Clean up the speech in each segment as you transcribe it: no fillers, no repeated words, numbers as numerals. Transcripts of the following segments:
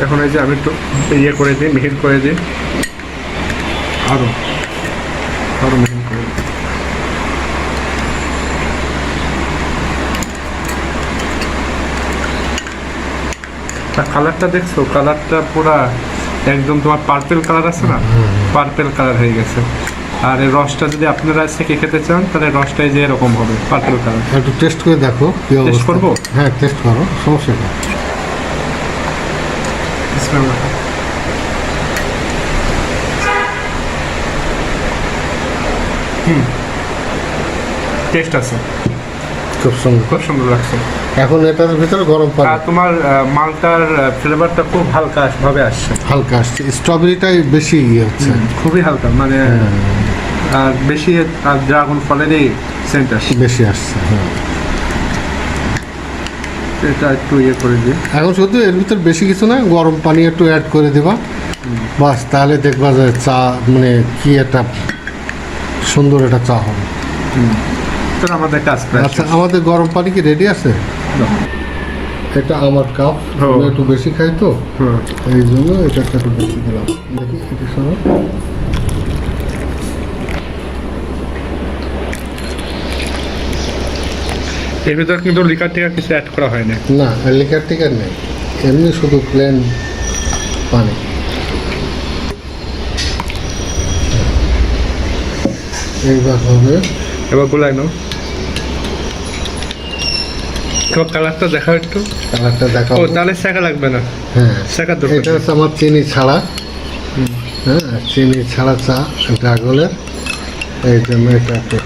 এখন এই যে আমি একটু ইয়ে করে দিই, মিহিন করে দিই, আরো আরো মিহিন করে দিই। কালারটা দেখছো, কালারটা পুরা একদম তোমার পার্পেল কালার আছে না, পার্পেল কালার হয়ে গেছে। আর এই রসটা যদি আপনারা সেকে খেতে চান তাহলে রসটাই যে এরকম হবে পার্পেল কালার। একটু টেস্ট করে দেখো কি টেস্ট অবস্থা। করবো? হ্যাঁ টেস্ট করো, সমস্যা নেই। বিসমিল্লাহ। টেস্ট আছে, খুব সুন্দর। খুব সুন্দর লাগছে। এখন এটার ভিতরে গরম পানি আর তোমার মালটার ফ্লেভারটা খুব হালকা ভাবে আসছে, হালকা আসছে, স্ট্রবেরিটাই বেশি ইয়ে হচ্ছে। খুবই হালকা, মানে আর বেশি আর ড্রাগন ফলেরই সেন্ট আসছে। বেশি আসছে, হ্যাঁ। এটা একটু ইয়ে করে দিই। এখন শুধু এর ভিতর বেশি কিছু না, গরম পানি একটু অ্যাড করে দেবা, বাস, তাহলে দেখবা যে চা মানে কি একটা সুন্দর একটা চা হবে। তো আমাদের কাজ প্রায় আচ্ছা, শেষ। আমাদের গরম পানি কি রেডি আছে? এটা আমার কাপ, ও। আমি একটু বেশি খাই তো, হুম। এই জন্য এটা একটু বেশি দিলাম। দেখি এটা শোনো। এর ভিতরে কিন্তু লিকার টিকার কিছু অ্যাড করা হয় না। না, লিকার টিকার নেই, এমনি শুধু প্লেন পানি। এইবার হবে, এবার গোলাই নাও। তোমার কালারটা দেখাও একটু। কালারটা ও, দেখাবো। তাহলে শেখা লাগবে না, হ্যাঁ, শেখার দরকার এটা নেই। হচ্ছে আমার চিনি ছাড়া। হ্যাঁ, চিনি ছাড়া চা ড্রাগনের, এই জন্য এটা একটু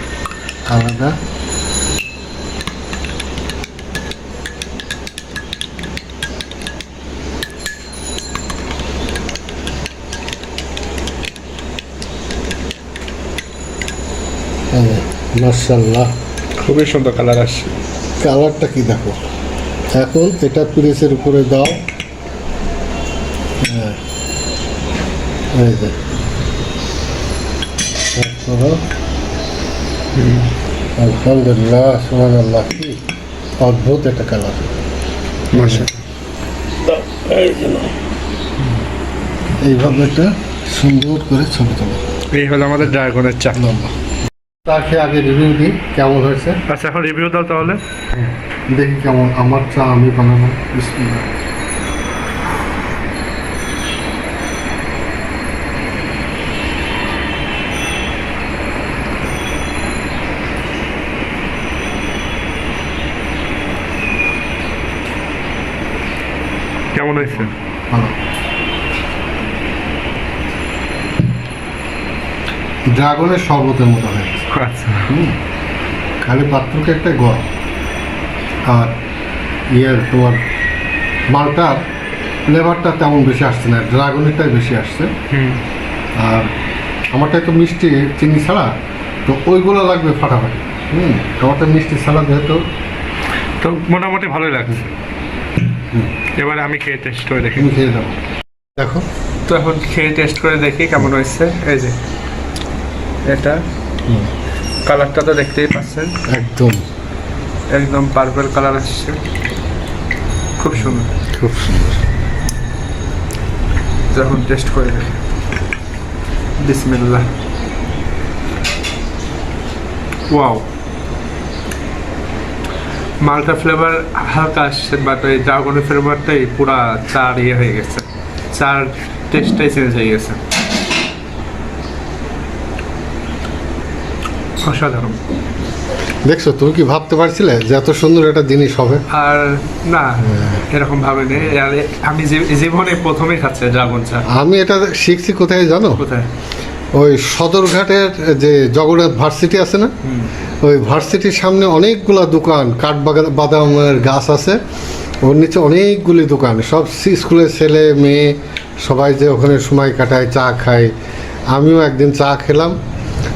আলাদা। মাশাআল্লাহ, খুবই সুন্দর কালার আসছে। কালারটা কি দেখো। এখন এটা প্রেসের উপরে দাও। হ্যাঁ, এই যে তারপর আলহামদুলিল্লাহ, সুবহানাল্লাহ, কি অদ্ভুত একটা কালার। এইভাবে একটা সুন্দর করে ছবি তোলো। এই হলো আমাদের ড্রাগনের চা। তাকে আগে রিভিউ দিই কেমন হয়েছে। আচ্ছা, এখন রিভিউ দাও তাহলে। দেখি কেমন আমার চা আমি বানাবো। বিসমিল্লাহ। কেমন হয়েছে? ভালো। ড্রাগনের শরবতের মতো হয়েছে। আচ্ছা, খালি পাত্রকে একটা গরম, আর তোমার মালটার ফ্লেভারটা তেমন বেশি আসছে না, ড্রাগনেরটাই বেশি আসছে। আর আমারটাই তো মিষ্টি চিনি ছাড়া, তো ওইগুলো লাগবে ফাটাফাটি। আমারটা মিষ্টি ছাড়া যেহেতু। তো মোটামুটি ভালোই লাগছে। এবারে আমি খেয়ে টেস্ট করে দেখি। তুমি খেয়ে দাও, দেখো। তো এখন খেয়ে টেস্ট করে দেখি কেমন হয়েছে। এই যে এটা কালারটা তো দেখতেই পাচ্ছেন, একদম একদম পার্পল কালার আসছে, খুব সুন্দর। খুব সুন্দর। যখন টেস্ট করে দেখি, বিসমিল্লাহ। ওয়াও, মালটা ফ্লেভার হালকা আসছে, বাট এই ড্রাগনের ফ্লেভারটাই পুরা চার ইয়ে হয়ে গেছে, চার টেস্টটাই চেঞ্জ হয়ে গেছে। অসাধারণ। দেখছো, তুমি কি ভাবতে পারছিলে যে এত সুন্দর একটা জিনিস হবে? আর না, এরকম ভাবে নেই। আর আমি জীবনে প্রথমে খাচ্ছি ড্রাগন চা। আমি এটা শিখছি কোথায় জানো? কোথায়? ওই সদরঘাটের যে জগন্নাথ ভার্সিটি আছে না, ওই ভার্সিটির সামনে অনেকগুলা দোকান, বাদামের গাছ আছে, ওর নিচে অনেকগুলি দোকান, সব স্কুলের ছেলে মেয়ে সবাই যে ওখানে সময় কাটায়, চা খায়। আমিও একদিন চা খেলাম,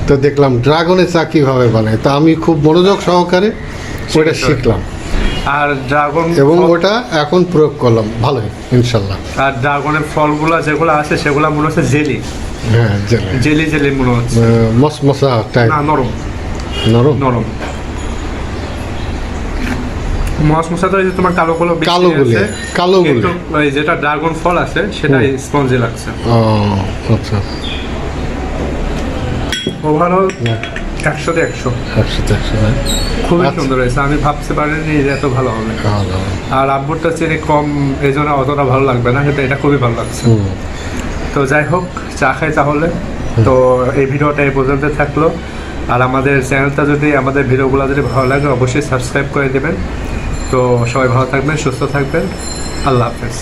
তো দেখলাম ড্রাগনের চা কীভাবে বানায়, তো আমি খুব মনোযোগ সহকারে ওইটা শিখলাম, আর ড্রাগন এবং ওটা এখন প্রয়োগ করলাম ভালোই, ইনশাল্লাহ। আর ড্রাগনের ফলগুলো যেগুলো আছে সেগুলো মনে হচ্ছে জেলি, হ্যাঁ, জেলে জেলি জেলি মনে হচ্ছে। মশমশা টাইপ, না, নরম নরম। নরম। মশমশা তো এই যে তোমার কালো কালোগুলি, কালোগুলি। কিন্তু ওই যেটা ড্রাগন ফল আছে সেটা স্পঞ্জি লাগছে। ও আচ্ছা, ওভারঅল 100-তে 100, 100 না? খুবই আচ্ছা। সুন্দর হয়েছে। আমি ভাবতে পারিনি যে এত ভালো হবে। ভালো। আর আব্বুরটা চিনি কম, এই জন্য অতটা ভালো লাগবে না, কিন্তু এটা খুবই ভালো লাগছে। হুম। তো যাই হোক, চা খাই তাহলে। তো এই ভিডিওটা এই পর্যন্ত থাকলো। আর আমাদের চ্যানেলটা যদি, আমাদের ভিডিওগুলো যদি ভালো লাগে অবশ্যই সাবস্ক্রাইব করে দেবেন। তো সবাই ভালো থাকবেন, সুস্থ থাকবেন। আল্লাহ হাফেজ।